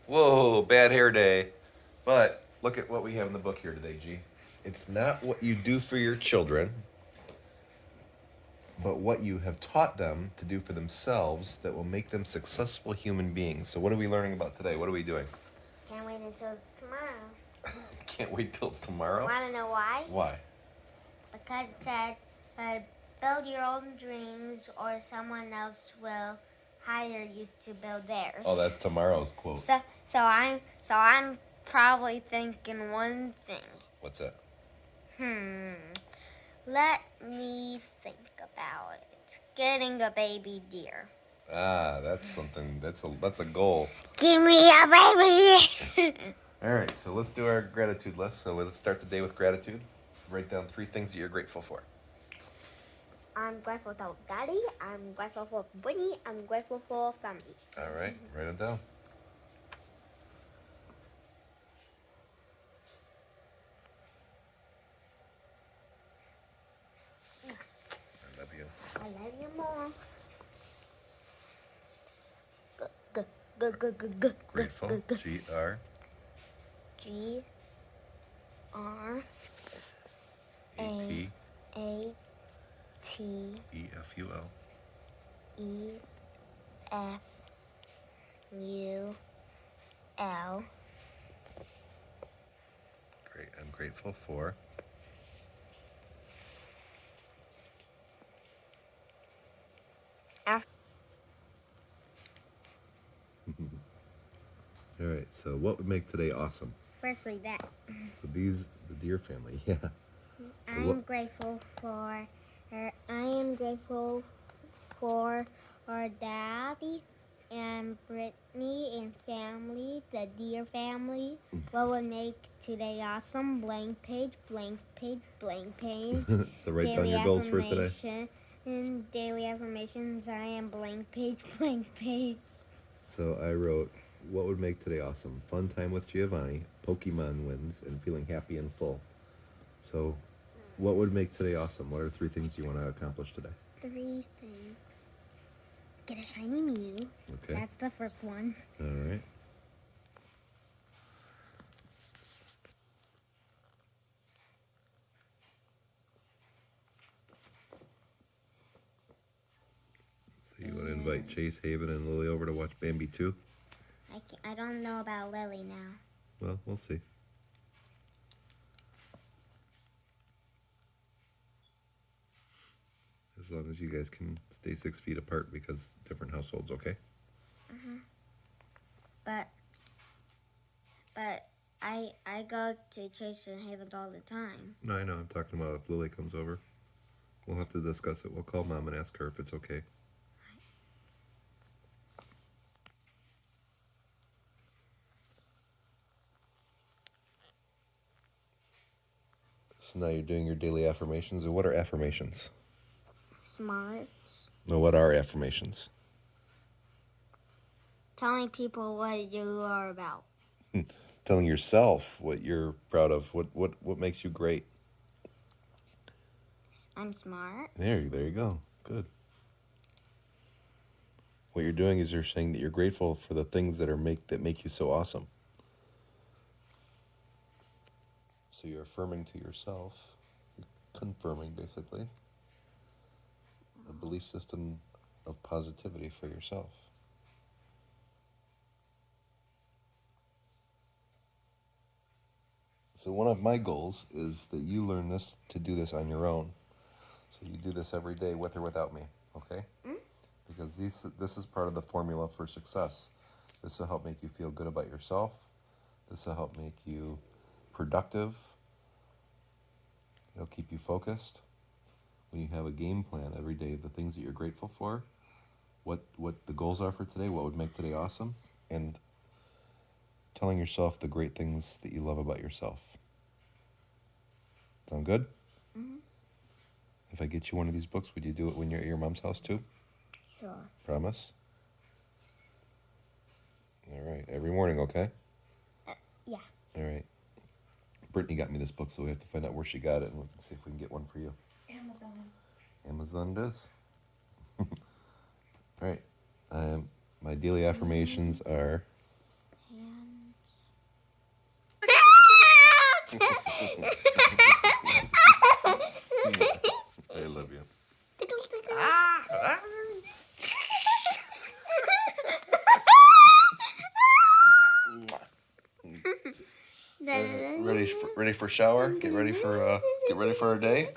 Whoa, bad hair day. But look at what we have in the book here today, G. It's not what you do for your children, but what you have taught them to do for themselves that will make them successful human beings. So, what are we learning about today? What are we doing? Can't wait until tomorrow. Can't wait till it's tomorrow. Want to know why? Why? Because it said, build your own dreams or someone else will hire you to build theirs. Oh, that's tomorrow's quote. So I'm probably thinking one thing. What's that? Let me think about it. Getting a baby deer. Ah, that's something. That's a goal. Give me a baby. All right, so let's do our gratitude list. So let's start the day with gratitude. Write down 3 things that you're grateful for. I'm grateful for Daddy. I'm grateful for Brittany. I'm grateful for family. All right, write them down. I love you. I love you more. G. Grateful. G-R. G. R. A-T. A. T. E-F-U-L. E. F. U. L. Great. I'm grateful for. F. All right, so what would make today awesome? First read that. So these, the deer family, yeah. So I'm grateful for her. I am grateful for our daddy and Brittany and family, the deer family. What would make today awesome? Blank page, blank page, blank page. So write down your goals for today. And daily affirmations. I am blank page, blank page. So I wrote, what would make today awesome? Fun time with Giovanni, Pokemon wins, and feeling happy and full. So what would make today awesome? What are 3 things you want to accomplish today? 3 things. Get a shiny Mew. Okay. That's the first one. All right. So you want to invite Chase, Haven, and Lily over to watch Bambi 2? I don't know about Lily now. Well, we'll see. As long as you guys can stay 6 feet apart because different households, okay? But I go to Chase and Haven all the time. No, I know. I'm talking about if Lily comes over. We'll have to discuss it. We'll call Mom and ask her if it's okay. So now you're doing your daily affirmations. And what are affirmations? Smart. No, what are affirmations? Telling people what you are about. Telling yourself what you're proud of. What makes you great. I'm smart. There you go. Good. What you're doing is you're saying that you're grateful for the things that make you so awesome. So you're affirming to yourself, you're confirming basically a belief system of positivity for yourself. So one of my goals is that you learn this to do this on your own. So you do this every day with or without me, okay? Because this is part of the formula for success. This will help make you feel good about yourself. This will help make you productive. It'll keep you focused. When you have a game plan every day, the things that you're grateful for, what the goals are for today, what would make today awesome, and telling yourself the great things that you love about yourself. Sound good? If I get you one of these books, would you do it when you're at your mom's house too? Sure. Promise? All right. Every morning, okay? Yeah. All right. Brittany got me this book, so we have to find out where she got it, and we can see if we can get one for you. Amazon. Amazon it is. All right. My daily affirmations are... Ready for shower? Get ready for our day.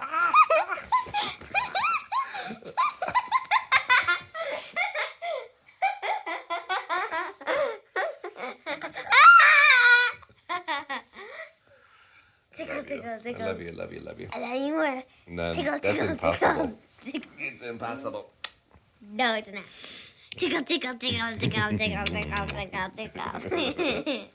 Tickle, tickle, tickle. I love you. I love you. I love you. I love you more. No, Tickle, that's tickle, impossible. tickle. It's impossible. No, it's not. Tickle, tickle, tickle, tickle, tickle, tickle, tickle, tickle.